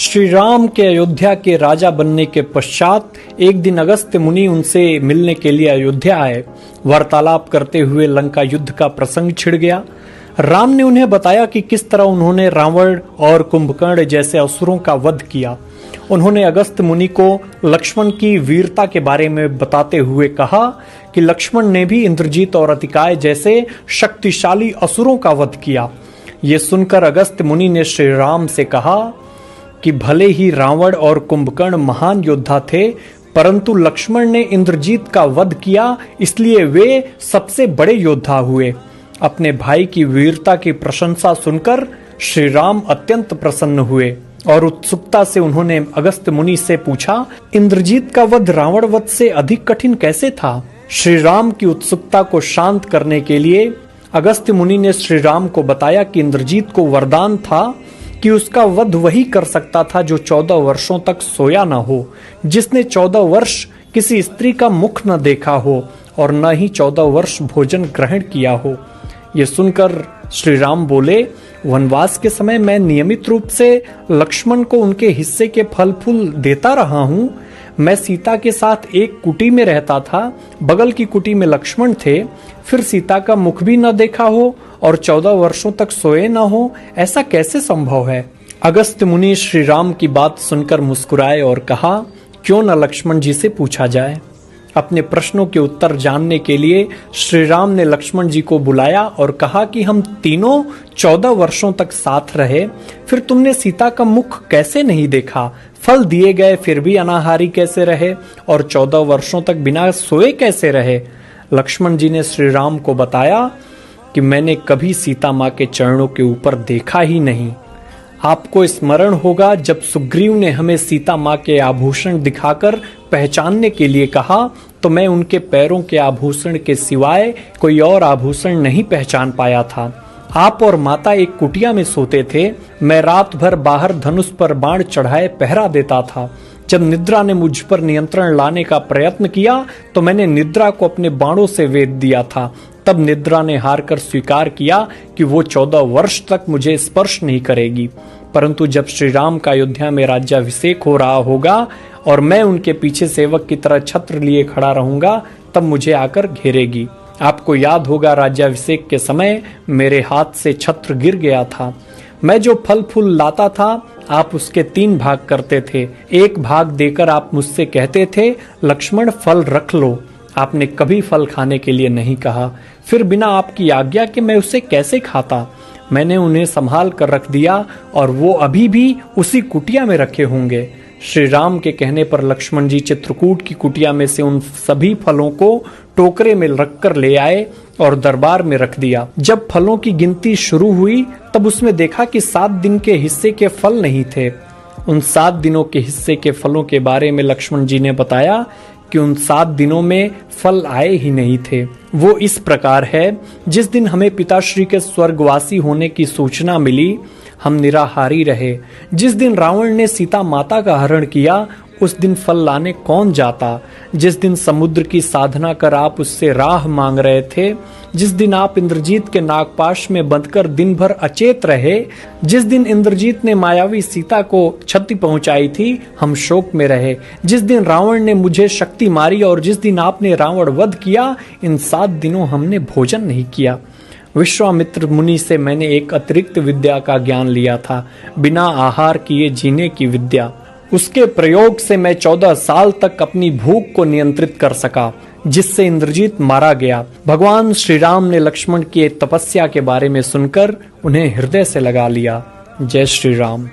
श्री राम के अयोध्या के राजा बनने के पश्चात एक दिन अगस्त्य मुनि उनसे मिलने के लिए अयोध्या आए। वार्तालाप करते हुए लंका युद्ध का प्रसंग छिड़ गया। राम ने उन्हें बताया कि किस तरह उन्होंने रावण और कुंभकर्ण जैसे असुरों का वध किया। उन्होंने अगस्त्य मुनि को लक्ष्मण की वीरता के बारे में बताते हुए कहा कि लक्ष्मण ने भी इंद्रजीत और अतिकाय जैसे शक्तिशाली असुरों का वध किया। ये सुनकर अगस्त्य मुनि ने श्री राम से कहा कि भले ही रावण और कुंभकर्ण महान योद्धा थे, परंतु लक्ष्मण ने इंद्रजीत का वध किया, इसलिए वे सबसे बड़े योद्धा हुए। अपने भाई की वीरता की प्रशंसा सुनकर श्री राम अत्यंत प्रसन्न हुए और उत्सुकता से उन्होंने अगस्त्य मुनि से पूछा, इंद्रजीत का वध रावण वध से अधिक कठिन कैसे था? श्री राम की उत्सुकता को शांत करने के लिए अगस्त्य मुनि ने श्री राम को बताया कि इंद्रजीत को वरदान था कि उसका वध वही कर सकता था जो 14 वर्षों तक सोया न हो, जिसने 14 वर्ष किसी स्त्री का मुख न देखा हो और न ही 14 वर्ष भोजन ग्रहण किया हो। ये सुनकर श्री राम बोले, वनवास के समय मैं नियमित रूप से लक्ष्मण को उनके हिस्से के फल फूल देता रहा हूँ। मैं सीता के साथ एक कुटी में रहता था, बगल की कुटी में लक्ष्मण थे, फिर सीता का मुख भी न देखा हो और 14 वर्षों तक सोए न हो, ऐसा कैसे संभव है? अगस्त्य मुनि श्री राम की बात सुनकर मुस्कुराए और कहा, क्यों न लक्ष्मण जी से पूछा जाए। अपने प्रश्नों के उत्तर जानने के लिए श्री राम ने लक्ष्मण जी को बुलाया और कहा कि हम तीनों 14 वर्षों तक साथ रहे, फिर तुमने सीता का मुख कैसे नहीं देखा? फल दिए गए फिर भी अनाहारी कैसे रहे और 14 वर्षों तक बिना सोए कैसे रहे? लक्ष्मण जी ने श्री राम को बताया कि मैंने कभी सीता माँ के चरणों के ऊपर देखा ही नहीं। आपको स्मरण होगा जब सुग्रीव ने हमें सीता माँ के आभूषण दिखाकर पहचानने के लिए कहा, तो मैं उनके पैरों के आभूषण के सिवाय कोई और आभूषण नहीं पहचान पाया था। आप और माता एक कुटिया में सोते थे। मैं रात भर बाहर धनुष पर बाण चढ़ाए पहरा देता था। जब निद्रा ने मुझ पर नियंत्रण लाने का प्रयत्न किया तो मैंने निद्रा को अपने बाणों से वेध दिया था। तब निद्रा ने हार कर स्वीकार किया कि वो 14 वर्ष तक मुझे स्पर्श नहीं करेगी। परंतु जब श्री राम का अयोध्या में राज्याभिषेक हो रहा होगा और मैं उनके पीछे सेवक की तरह छत्र लिए खड़ा रहूंगा, तब मुझे आकर घेरेगी। आपको याद होगा राज्याभिषेक के समय मेरे हाथ से छत्र गिर गया था। मैं जो फल फूल लाता था आप उसके 3 भाग करते थे। एक भाग देकर आप मुझसे कहते थे, लक्ष्मण फल रख लो। आपने कभी फल खाने के लिए नहीं कहा। फिर बिना आपकी आज्ञा के मैं उसे कैसे खाता? मैंने उन्हें संभाल कर रख दिया और वो अभी भी उसी कुटिया में रखे होंगे। श्री राम के कहने पर लक्ष्मण जी चित्रकूट की कुटिया में से उन सभी फलों को टोकरे में रखकर ले आए और दरबार में रख दिया। जब फलों की गिनती शुरू हुई तब उसमें देखा कि 7 दिन के हिस्से के फल नहीं थे। उन 7 दिनों के हिस्से के फलों के बारे में लक्ष्मण जी ने बताया कि उन 7 दिनों में फल आए ही नहीं थे। वो इस प्रकार है, जिस दिन हमें पिताश्री के स्वर्गवासी होने की सूचना मिली हम निराहारी रहे। जिस दिन रावण ने सीता माता का हरण किया उस दिन फल लाने कौन जाता? जिस दिन समुद्र की साधना कर आप उससे राह मांग रहे थे, जिस दिन आप इंद्रजीत के नागपाश में बंधकर दिन भर अचेत रहे, जिस दिन इंद्रजीत ने मायावी सीता को क्षति पहुंचाई थी, हम शोक में रहे। जिस दिन रावण ने मुझे शक्ति मारी और जिस दिन आपने रावण वध किया, इन 7 दिनों हमने भोजन नहीं किया। विश्वामित्र मुनि से मैंने एक अतिरिक्त विद्या का ज्ञान लिया था, बिना आहार किए जीने की विद्या। उसके प्रयोग से मैं 14 साल तक अपनी भूख को नियंत्रित कर सका, जिससे इंद्रजीत मारा गया। भगवान श्री राम ने लक्ष्मण की तपस्या के बारे में सुनकर उन्हें हृदय से लगा लिया। जय श्री राम।